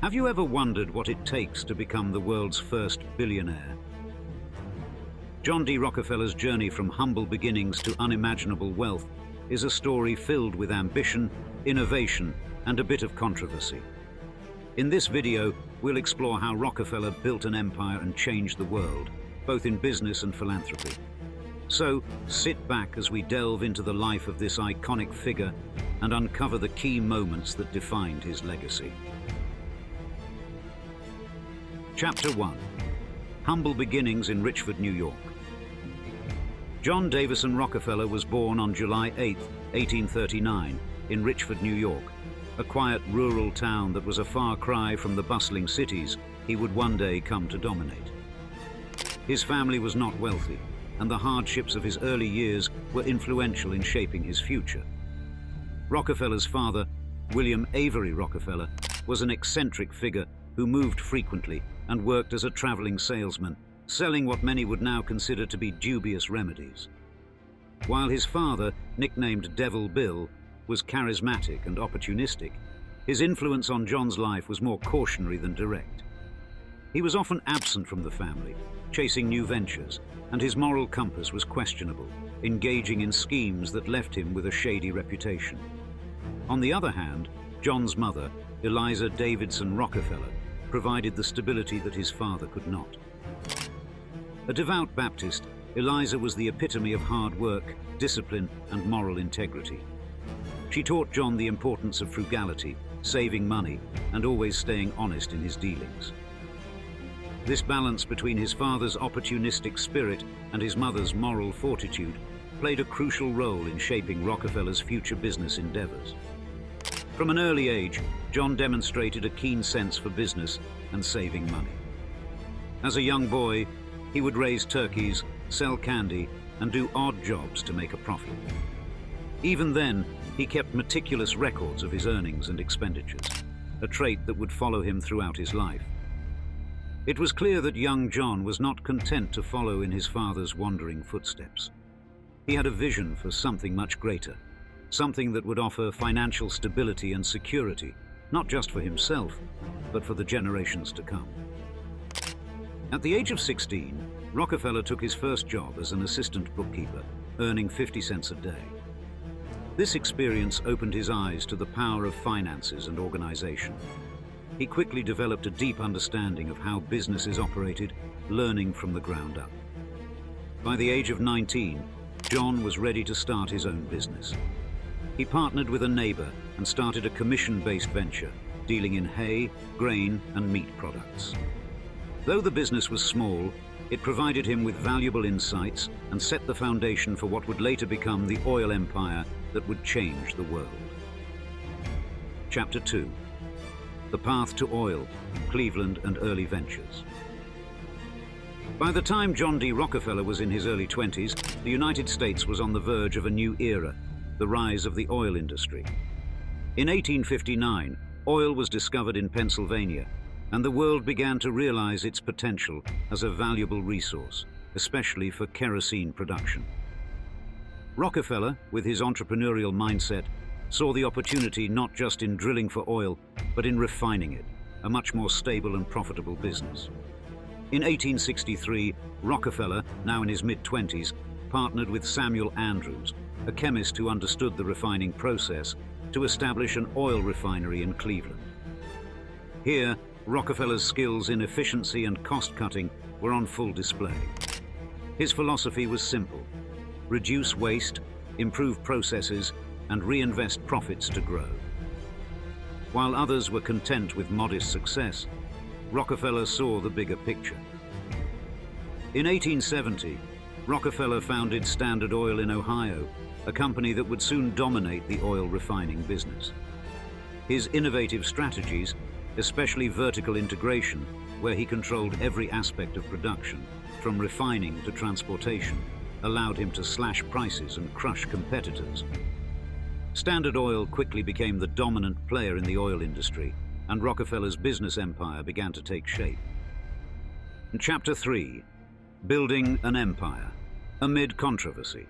Have you ever wondered what it takes to become the world's first billionaire? John D. Rockefeller's journey from humble beginnings to unimaginable wealth is a story filled with ambition, innovation, and a bit of controversy. In this video, we'll explore how Rockefeller built an empire and changed the world, both in business and philanthropy. So, sit back as we delve into the life of this iconic figure and uncover the key moments that defined his legacy. Chapter 1. Humble Beginnings in Richford, New York. John Davison Rockefeller was born on July 8, 1839, in Richford, New York, a quiet rural town that was a far cry from the bustling cities he would one day come to dominate. His family was not wealthy, and the hardships of his early years were influential in shaping his future. Rockefeller's father, William Avery Rockefeller, was an eccentric figure who moved frequently and worked as a traveling salesman, selling what many would now consider to be dubious remedies. While his father, nicknamed Devil Bill, was charismatic and opportunistic, his influence on John's life was more cautionary than direct. He was often absent from the family, chasing new ventures, and his moral compass was questionable, engaging in schemes that left him with a shady reputation. On the other hand, John's mother, Eliza Davidson Rockefeller, provided the stability that his father could not. A devout Baptist, Eliza was the epitome of hard work, discipline, and moral integrity. She taught John the importance of frugality, saving money, and always staying honest in his dealings. This balance between his father's opportunistic spirit and his mother's moral fortitude played a crucial role in shaping Rockefeller's future business endeavors. From an early age, John demonstrated a keen sense for business and saving money. As a young boy, he would raise turkeys, sell candy, and do odd jobs to make a profit. Even then, he kept meticulous records of his earnings and expenditures, a trait that would follow him throughout his life. It was clear that young John was not content to follow in his father's wandering footsteps. He had a vision for something much greater, something that would offer financial stability and security, not just for himself, but for the generations to come. At the age of 16, Rockefeller took his first job as an assistant bookkeeper, earning 50 cents a day. This experience opened his eyes to the power of finances and organization. He quickly developed a deep understanding of how businesses operated, learning from the ground up. By the age of 19, John was ready to start his own business. He partnered with a neighbor and started a commission-based venture, dealing in hay, grain, and meat products. Though the business was small, it provided him with valuable insights and set the foundation for what would later become the oil empire that would change the world. Chapter 2. The Path to Oil, Cleveland and Early Ventures. By the time John D. Rockefeller was in his early 20s, the United States was on the verge of a new era, the rise of the oil industry. In 1859, oil was discovered in Pennsylvania, and the world began to realize its potential as a valuable resource, especially for kerosene production. Rockefeller, with his entrepreneurial mindset, saw the opportunity not just in drilling for oil, but in refining it, a much more stable and profitable business. In 1863, Rockefeller, now in his mid-20s, partnered with Samuel Andrews, a chemist who understood the refining process, to establish an oil refinery in Cleveland. Here, Rockefeller's skills in efficiency and cost-cutting were on full display. His philosophy was simple: reduce waste, improve processes, and reinvest profits to grow. While others were content with modest success, Rockefeller saw the bigger picture. In 1870, Rockefeller founded Standard Oil in Ohio, a company that would soon dominate the oil refining business. His innovative strategies, especially vertical integration, where he controlled every aspect of production, from refining to transportation, allowed him to slash prices and crush competitors. Standard Oil quickly became the dominant player in the oil industry, and Rockefeller's business empire began to take shape. Chapter 3. Building an Empire, amid controversy.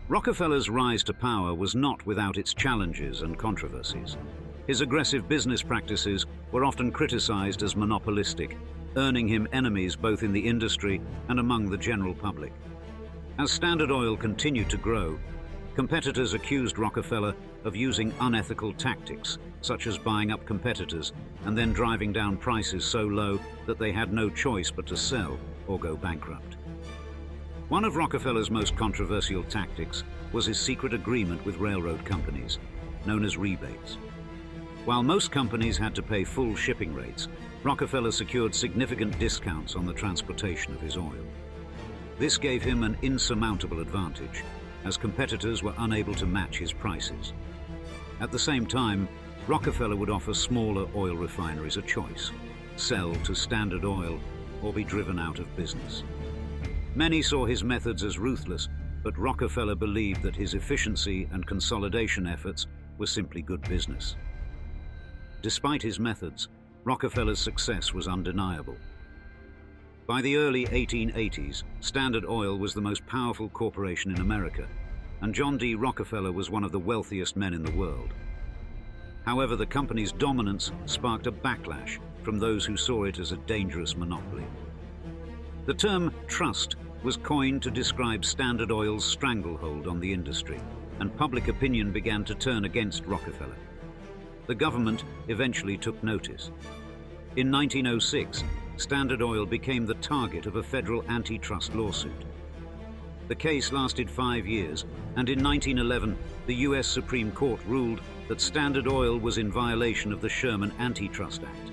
Rockefeller's rise to power was not without its challenges and controversies. His aggressive business practices were often criticized as monopolistic, earning him enemies both in the industry and among the general public. As Standard Oil continued to grow, competitors accused Rockefeller of using unethical tactics, such as buying up competitors and then driving down prices so low that they had no choice but to sell or go bankrupt. One of Rockefeller's most controversial tactics was his secret agreement with railroad companies, known as rebates. While most companies had to pay full shipping rates, Rockefeller secured significant discounts on the transportation of his oil. This gave him an insurmountable advantage, as competitors were unable to match his prices. At the same time, Rockefeller would offer smaller oil refineries a choice: sell to Standard Oil or be driven out of business. Many saw his methods as ruthless, but Rockefeller believed that his efficiency and consolidation efforts were simply good business. Despite his methods, Rockefeller's success was undeniable. By the early 1880s, Standard Oil was the most powerful corporation in America, and John D. Rockefeller was one of the wealthiest men in the world. However, the company's dominance sparked a backlash from those who saw it as a dangerous monopoly. The term trust was coined to describe Standard Oil's stranglehold on the industry, and public opinion began to turn against Rockefeller. The government eventually took notice. In 1906, Standard Oil became the target of a federal antitrust lawsuit. The case lasted 5 years, and in 1911, the U.S. Supreme Court ruled that Standard Oil was in violation of the Sherman Antitrust Act.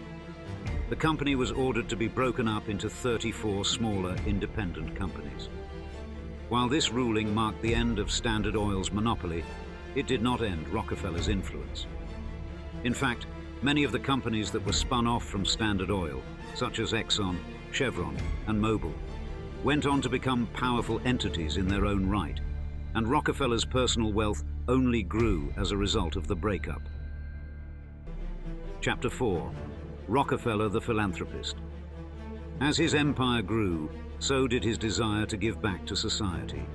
The company was ordered to be broken up into 34 smaller independent companies. While this ruling marked the end of Standard Oil's monopoly, it did not end Rockefeller's influence. In fact, many of the companies that were spun off from Standard Oil, such as Exxon, Chevron, and Mobil, went on to become powerful entities in their own right, and Rockefeller's personal wealth only grew as a result of the breakup. Chapter 4. Rockefeller the Philanthropist. As his empire grew, so did his desire to give back to society.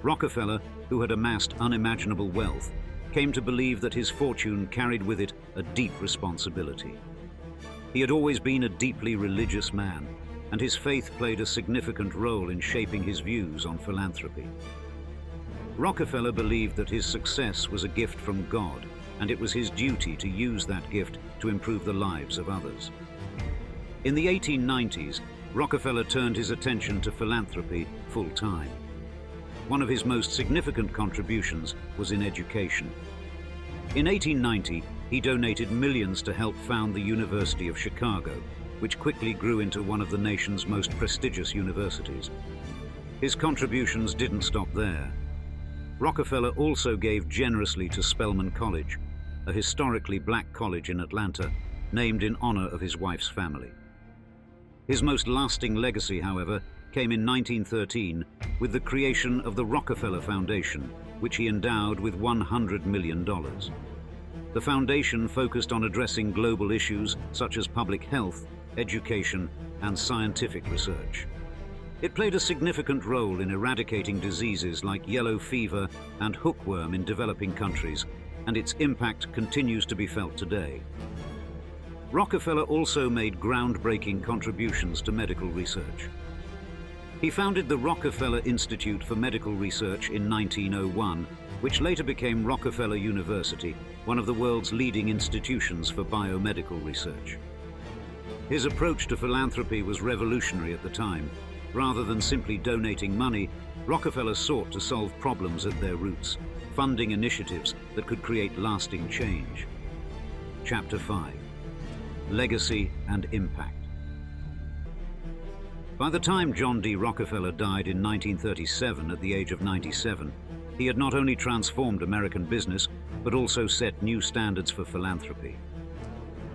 Rockefeller, who had amassed unimaginable wealth, came to believe that his fortune carried with it a deep responsibility. He had always been a deeply religious man, and his faith played a significant role in shaping his views on philanthropy. Rockefeller believed that his success was a gift from God, and it was his duty to use that gift to improve the lives of others. In the 1890s, Rockefeller turned his attention to philanthropy full-time. One of his most significant contributions was in education. In 1890, he donated millions to help found the University of Chicago, which quickly grew into one of the nation's most prestigious universities. His contributions didn't stop there. Rockefeller also gave generously to Spelman College, a historically black college in Atlanta, named in honor of his wife's family. His most lasting legacy, however, came in 1913 with the creation of the Rockefeller Foundation, which he endowed with $100 million. The foundation focused on addressing global issues such as public health, education, and scientific research. It played a significant role in eradicating diseases like yellow fever and hookworm in developing countries, and its impact continues to be felt today. Rockefeller also made groundbreaking contributions to medical research. He founded the Rockefeller Institute for Medical Research in 1901, which later became Rockefeller University, one of the world's leading institutions for biomedical research. His approach to philanthropy was revolutionary at the time. Rather than simply donating money, Rockefeller sought to solve problems at their roots, funding initiatives that could create lasting change. Chapter 5. Legacy and Impact. By the time John D. Rockefeller died in 1937 at the age of 97, he had not only transformed American business, but also set new standards for philanthropy.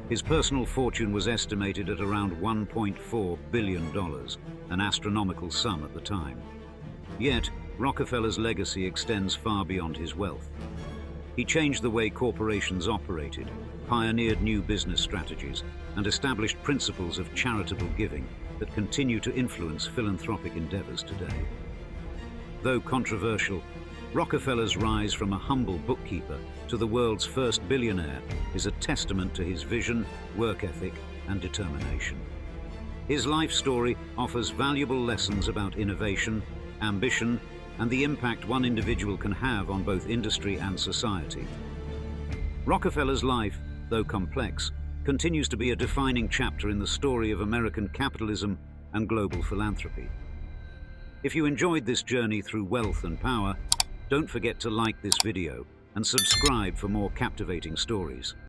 His personal fortune was estimated at around $1.4 billion, an astronomical sum at the time. Yet, Rockefeller's legacy extends far beyond his wealth. He changed the way corporations operated, pioneered new business strategies, and established principles of charitable giving that continue to influence philanthropic endeavors today. Though controversial, Rockefeller's rise from a humble bookkeeper to the world's first billionaire is a testament to his vision, work ethic, and determination. His life story offers valuable lessons about innovation, ambition, and the impact one individual can have on both industry and society. Rockefeller's life, though complex, continues to be a defining chapter in the story of American capitalism and global philanthropy. If you enjoyed this journey through wealth and power, don't forget to like this video and subscribe for more captivating stories.